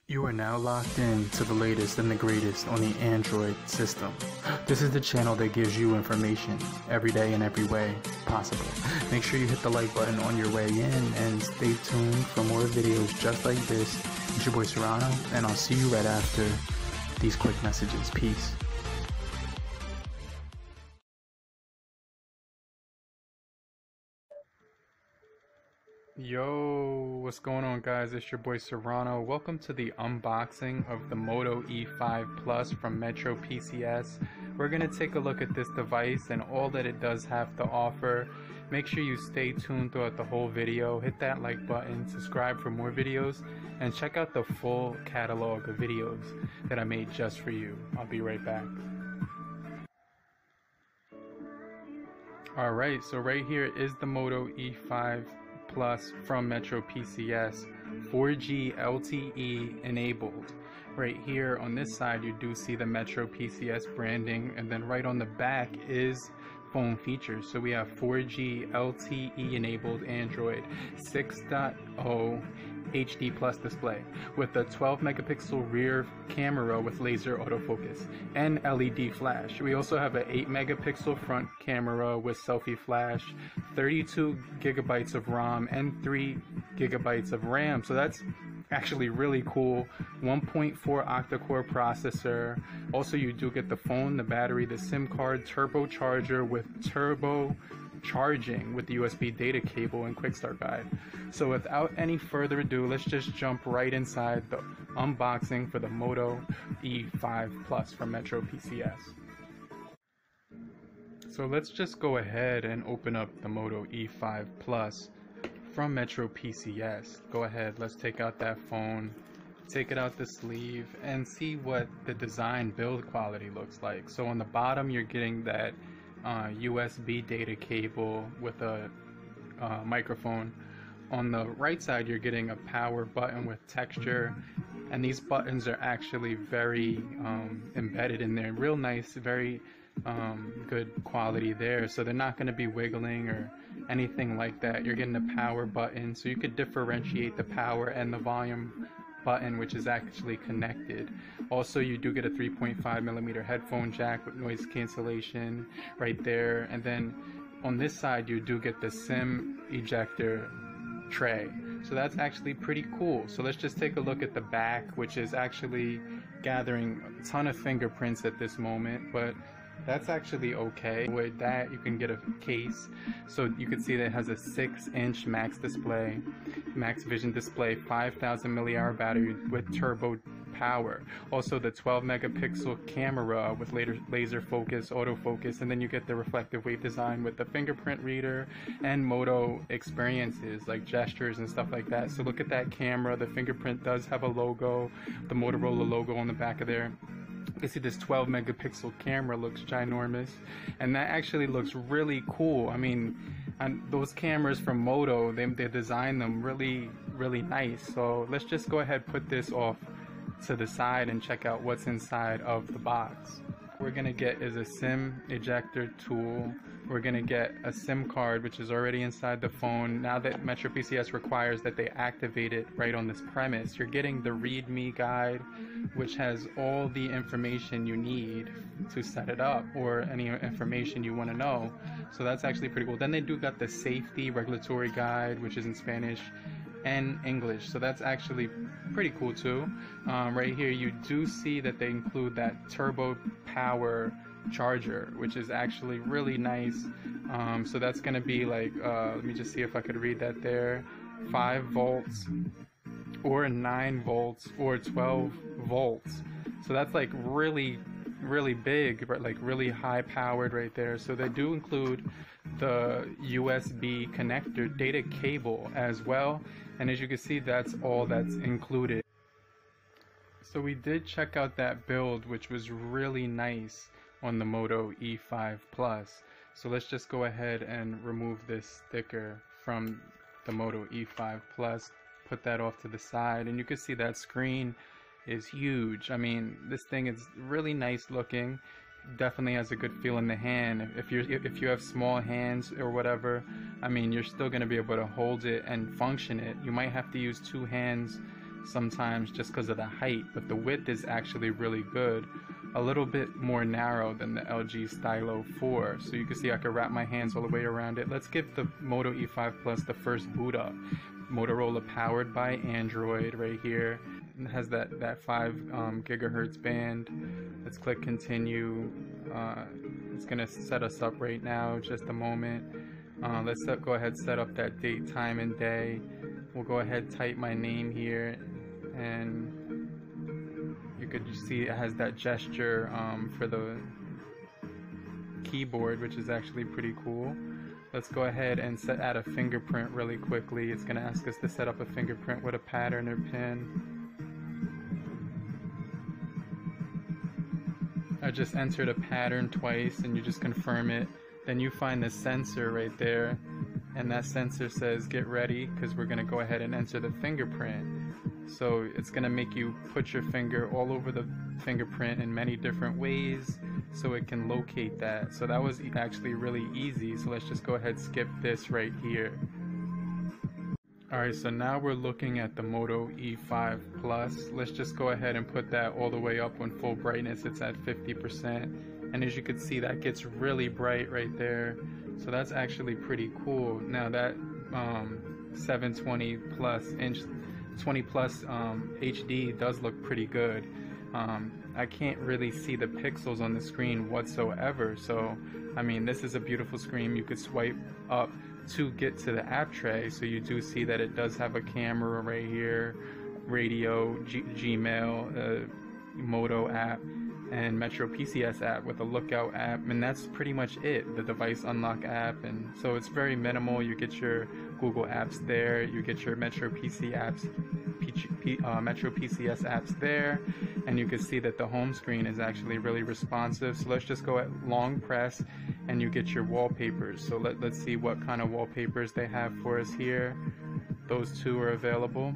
You are now locked in to the latest and the greatest on the Android system. This is the channel that gives you information every day in every way possible. Make sure you hit the like button on your way in and stay tuned for more videos just like this. It's your boy Serrano, and I'll see you right after these quick messages. Peace. Yo, what's going on, guys? It's your boy Serrano. Welcome to the unboxing of the Moto E5 Plus from Metro PCs. We're going to take a look at this device and all that it does have to offer. Make sure you stay tuned throughout the whole video. Hit that like button, subscribe for more videos, and check out the full catalog of videos that I made just for you. I'll be right back. Alright, so right here is the Moto E5 Plus from Metro PCs, 4G LTE enabled. Right here on this side you do see the Metro PCs branding, and then right on the back is phone features. So we have 4G LTE enabled Android 6.0 HD plus display with a 12 megapixel rear camera with laser autofocus and LED flash. We also have an 8 megapixel front camera with selfie flash, 32 gigabytes of ROM and 3 gigabytes of RAM. So that's actually really cool. 1.4 octa-core processor. Also, you do get the phone, the battery, the SIM card, turbocharger with turbo charging with the USB data cable and quick start guide. So without any further ado, let's just jump right inside the unboxing for the Moto E5 Plus from Metro PCs. So let's just go ahead and open up the Moto E5 Plus from Metro PCs. Go ahead, let's take out that phone, take it out the sleeve, and see what the design build quality looks like. So on the bottom you're getting that USB data cable with a microphone. On the right side you're getting a power button with texture, and these buttons are actually very embedded in there, real nice, very good quality there, so they're not going to be wiggling or anything like that. You're getting a power button, so you could differentiate the power and the volume button, which is actually connected. Also, you do get a 3.5mm headphone jack with noise cancellation right there, and then on this side you do get the SIM ejector tray. So that's actually pretty cool. So let's just take a look at the back, which is actually gathering a ton of fingerprints at this moment, but that's actually okay. With that, you can get a case. So you can see that it has a 6-inch max display, max vision display, 5,000 milliamp battery with turbo power. Also the 12 megapixel camera with laser focus, autofocus, and then you get the reflective wave design with the fingerprint reader and Moto experiences like gestures and stuff like that. So look at that camera. The fingerprint does have a logo, the Motorola logo on the back of there. You can see this 12 megapixel camera looks ginormous, and that actually looks really cool. I mean, and those cameras from Moto, they design them really nice. So let's just go ahead, put this off to the side and check out what's inside of the box. We're gonna get is a SIM ejector tool. We're gonna get a SIM card, which is already inside the phone. Now that Metro PCs requires that they activate it right on this premise, you're getting the README guide, which has all the information you need to set it up, or any information you want to know. So that's actually pretty cool. Then they do got the safety regulatory guide, which is in Spanish and English, so that's actually pretty cool too. Right here you do see that they include that turbo power charger, which is actually really nice. So that's going to be like, let me just see if I could read that there, 5 volts or 9 volts or 12 volts. So that's like really big, but like really high powered right there. So they do include the USB connector data cable as well, and as you can see, that's all that's included. So we did check out that build, which was really nice on the Moto E5 Plus. So let's just go ahead and remove this sticker from the Moto E5 Plus, put that off to the side, and you can see that screen is huge. I mean, this thing is really nice looking. Definitely has a good feel in the hand. If you have small hands or whatever, I mean, you're still going to be able to hold it and function it. You might have to use 2 hands sometimes just because of the height, but the width is actually really good. A little bit more narrow than the LG Stylo 4, so you can see I can wrap my hands all the way around it. Let's give the Moto E5 Plus the first boot up. Motorola powered by Android right here. It has that 5 gigahertz band. Let's click continue. It's gonna set us up right now, just a moment. Let's go ahead, set up that date, time, and day. We'll go ahead, type my name here, and you could see it has that gesture for the keyboard, which is actually pretty cool. Let's go ahead and add a fingerprint really quickly. It's going to ask us to set up a fingerprint with a pattern or pin. I just entered a pattern twice, and you just confirm it. Then you find the sensor right there, and that sensor says get ready, because we're going to go ahead and enter the fingerprint. So it's going to make you put your finger all over the fingerprint in many different ways so it can locate that. So that was actually really easy. So let's just go ahead, skip this right here. Alright, so now we're looking at the Moto E5 Plus. Let's just go ahead and put that all the way up on full brightness. It's at 50%. And as you can see, that gets really bright right there. So that's actually pretty cool. Now that 720 plus inch 20 plus HD does look pretty good. I can't really see the pixels on the screen whatsoever, so I mean, this is a beautiful screen. You could swipe up to get to the app tray, so you do see that it does have a camera right here, radio, Gmail, Moto app, and Metro PCs app with a lookout app, and that's pretty much it. The device unlock app, and so it's very minimal. You get your Google apps there, you get your Metro PC apps, Metro PCs apps there, and you can see that the home screen is actually really responsive. So let's just go at long press, and you get your wallpapers. So let's see what kind of wallpapers they have for us here. Those two are available,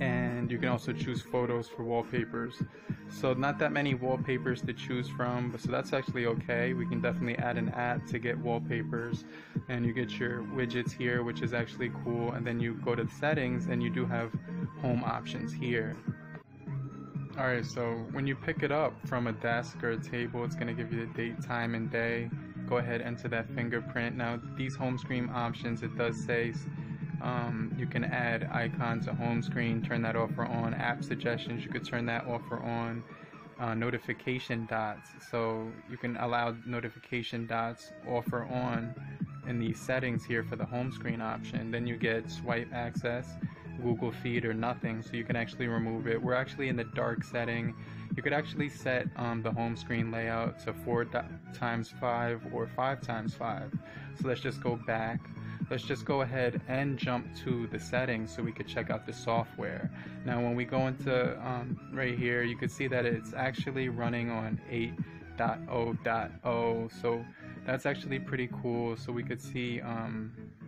and you can also choose photos for wallpapers. So not that many wallpapers to choose from, but so that's actually okay. We can definitely add an app to get wallpapers, and you get your widgets here, which is actually cool. And then you go to the settings, and you do have home options here. Alright, so when you pick it up from a desk or a table, it's going to give you the date, time, and day. Go ahead, enter that fingerprint. Now these home screen options, it does say you can add icon to home screen, turn that off or on. App suggestions, you could turn that off or on. Notification dots, so you can allow notification dots off or on in these settings here for the home screen option. Then you get swipe access, Google feed, or nothing, so you can actually remove it. We're actually in the dark setting. You could actually set the home screen layout to 4x5 or 5x5. So let's just go back. Let's just go ahead and jump to the settings so we could check out the software. Now when we go into right here, you can see that it's actually running on 8.0.0, so that's actually pretty cool. So we could see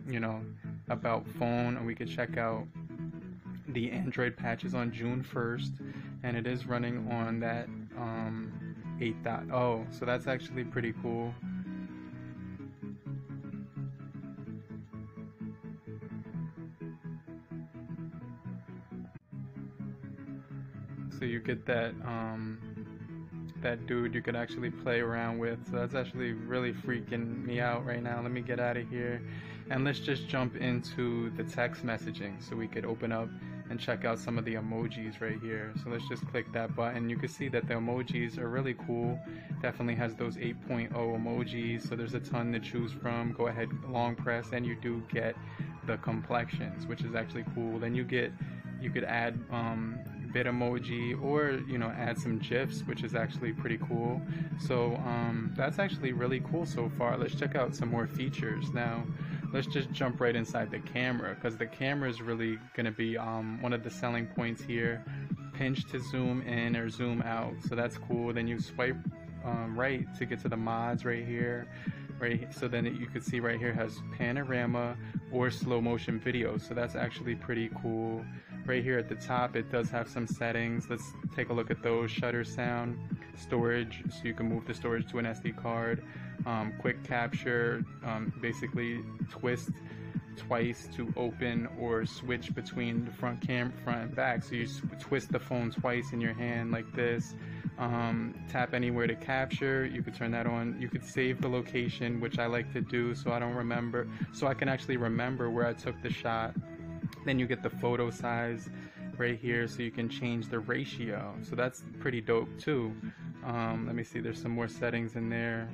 you know, about phone, and we could check out the Android patches on June 1st, and it is running on that 8.0, so that's actually pretty cool. So you get that that dude you could actually play around with. So that's actually really freaking me out right now. Let me get out of here, and let's just jump into the text messaging so we could open up and check out some of the emojis right here. So let's just click that button. You can see that the emojis are really cool. Definitely has those 8.0 emojis, so there's a ton to choose from. Go ahead, long press, and you do get the complexions, which is actually cool. Then you could add bit emoji, or you know, add some GIFs, which is actually pretty cool. So that's actually really cool so far. Let's check out some more features now. Let's just jump right inside the camera, because the camera is really going to be one of the selling points here. Pinch to zoom in or zoom out, so that's cool. Then you swipe right to get to the mods right here. Right, so then you can see right here has panorama or slow motion video, so that's actually pretty cool. Right here at the top, it does have some settings. Let's take a look at those. Shutter sound, storage, so you can move the storage to an SD card, quick capture, basically twist twice to open or switch between the front and back. So you twist the phone twice in your hand like this. Tap anywhere to capture. You could turn that on. You could save the location, which I like to do so I can actually remember where I took the shot. Then you get the photo size right here, so you can change the ratio. So that's pretty dope too. Let me see, there's some more settings in there.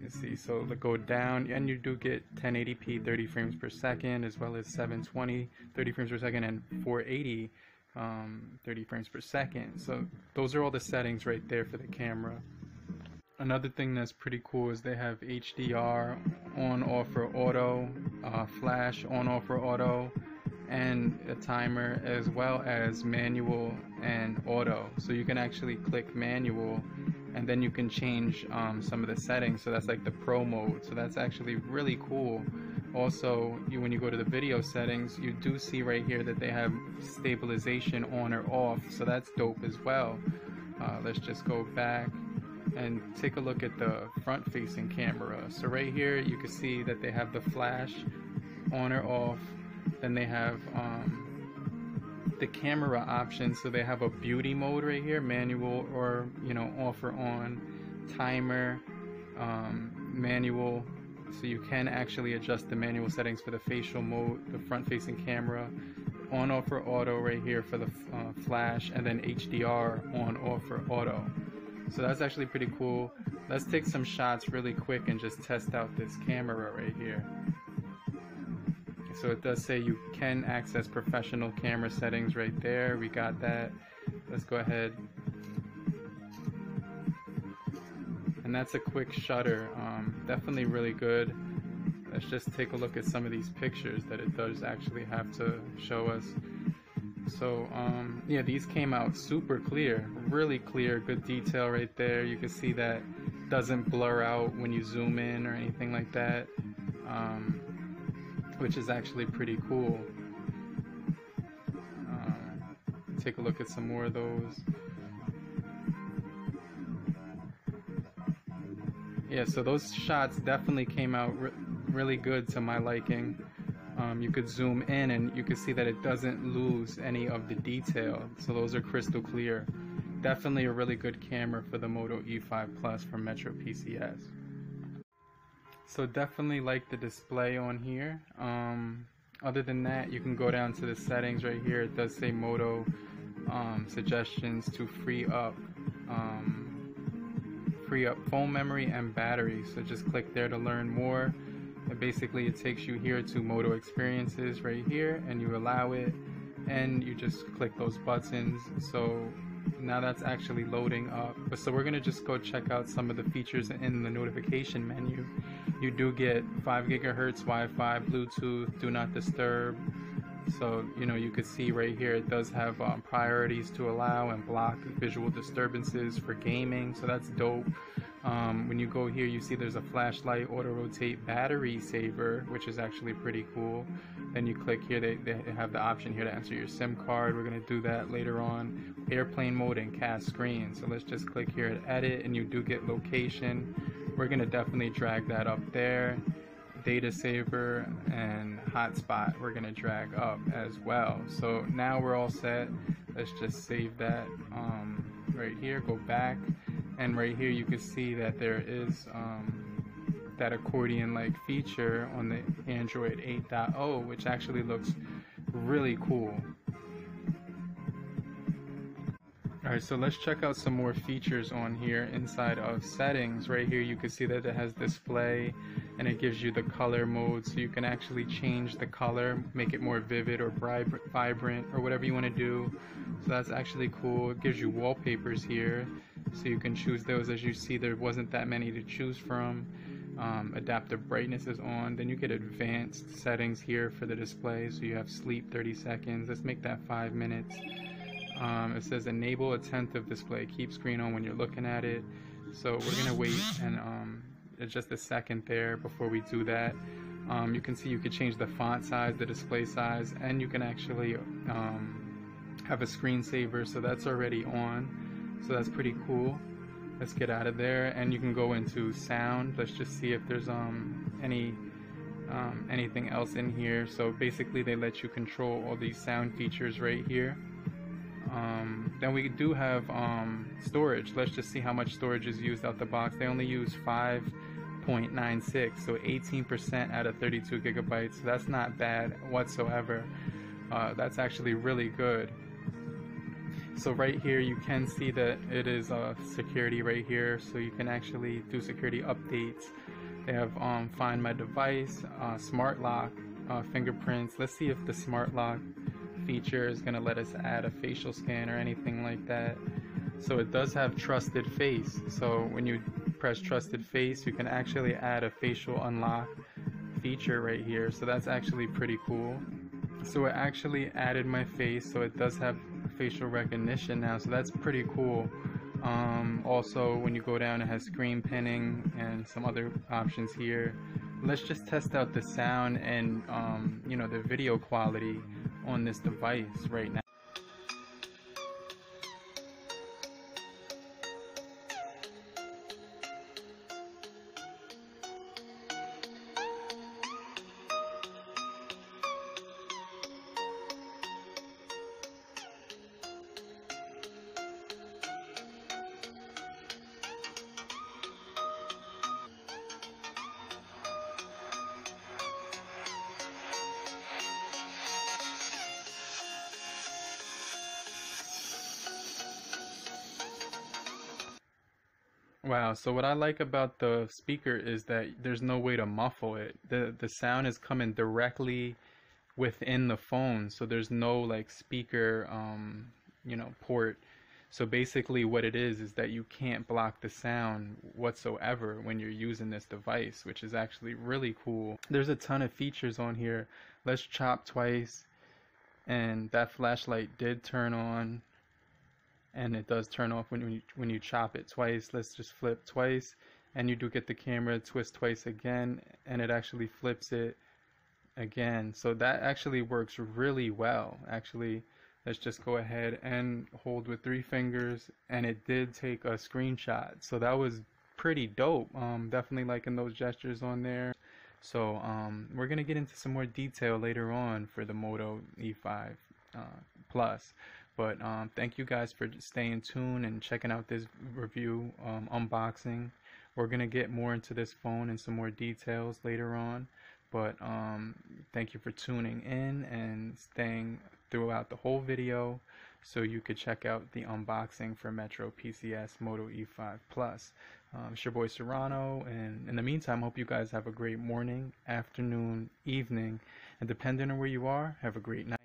Let's see, so go down and you do get 1080p 30 frames per second, as well as 720 30 frames per second, and 480 30 frames per second. So those are all the settings right there for the camera. Another thing that's pretty cool is they have HDR on off for auto, flash on off for auto, and a timer, as well as manual and auto. So you can actually click manual and then you can change some of the settings. So that's like the pro mode. So that's actually really cool. Also, when you go to the video settings, you do see right here that they have stabilization on or off. So that's dope as well. Let's just go back and take a look at the front facing camera. So right here you can see that they have the flash on or off. Then they have the camera options. So they have a beauty mode right here, manual or off or on, timer, manual. So you can actually adjust the manual settings for the facial mode, the front facing camera, on off for auto right here for the flash, and then HDR on off for auto. So that's actually pretty cool. Let's take some shots really quick and just test out this camera right here. So it does say you can access professional camera settings right there. We got that. Let's go ahead. And that's a quick shutter. Definitely really good. Let's just take a look at some of these pictures that it does actually have to show us. So yeah, these came out super clear, really clear, good detail right there. You can see that doesn't blur out when you zoom in or anything like that, which is actually pretty cool. Take a look at some more of those. Yeah, so those shots definitely came out really good to my liking. You could zoom in and you can see that it doesn't lose any of the detail. So those are crystal clear. Definitely a really good camera for the Moto E5 Plus from Metro PCs. So definitely like the display on here. Other than that, you can go down to the settings right here. It does say Moto suggestions to free up phone memory and battery. So just click there to learn more. And basically it takes you here to Moto experiences right here, and you allow it, and you just click those buttons. So now that's actually loading up. So we're gonna just go check out some of the features in the notification menu. You do get 5 gigahertz Wi-Fi, Bluetooth, do not disturb. So you could see right here it does have priorities to allow and block visual disturbances for gaming. So that's dope. When you go here, you see there's a flashlight, auto rotate, battery saver, which is actually pretty cool. Then you click here, they have the option here to enter your SIM card. We're going to do that later on. Airplane mode and cast screen. So let's just click here to edit, and you do get location. We're going to definitely drag that up there. Data saver and hotspot we're going to drag up as well. So now we're all set. Let's just save that right here, go back. And right here you can see that there is that accordion-like feature on the Android 8.0, which actually looks really cool. Alright, so let's check out some more features on here inside of settings. Right here you can see that it has display, and it gives you the color mode, so you can actually change the color, make it more vivid or vibrant or whatever you want to do. So that's actually cool. It gives you wallpapers here, so you can choose those. As you see, there wasn't that many to choose from. Adaptive brightness is on. Then you get advanced settings here for the display. So you have sleep 30 seconds. Let's make that 5 minutes. It says enable attentive display, keep screen on when you're looking at it. So we're gonna wait and just a second there before we do that. You can see you could change the font size, the display size, and you can actually have a screensaver. So that's already on. So that's pretty cool. Let's get out of there, and you can go into sound. Let's just see if there's any anything else in here. So basically they let you control all these sound features right here. Then we do have storage. Let's just see how much storage is used out the box. They only use 5.96, so 18% out of 32 gigabytes. So that's not bad whatsoever. That's actually really good. So right here you can see that it is security right here, so you can actually do security updates. They have find my device, smart lock, fingerprints. Let's see if the smart lock feature is going to let us add a facial scan or anything like that. So it does have trusted face, so when you press trusted face you can actually add a facial unlock feature right here. So that's actually pretty cool. So it actually added my face, so it does have facial recognition now, so that's pretty cool. Also when you go down it has screen pinning and some other options here. Let's just test out the sound and you know, the video quality on this device right now. Wow, so what I like about the speaker is that there's no way to muffle it. The sound is coming directly within the phone, so there's no like speaker you know, port. So basically what it is that you can't block the sound whatsoever when you're using this device, which is actually really cool. There's a ton of features on here. Let's chop twice, and that flashlight did turn on. And it does turn off when you chop it twice. Let's just flip twice, and you do get the camera, twist twice again, and it actually flips it again. So that actually works really well. Actually, let's just go ahead and hold with 3 fingers, and it did take a screenshot. So that was pretty dope. Definitely liking those gestures on there. So we're gonna get into some more detail later on for the Moto E5 Plus. But thank you guys for staying tuned and checking out this review unboxing. We're gonna get more into this phone and some more details later on. But thank you for tuning in and staying throughout the whole video so you could check out the unboxing for Metro PCS Moto E5 Plus. It's your boy Serrano, and in the meantime, hope you guys have a great morning, afternoon, evening, and depending on where you are, have a great night.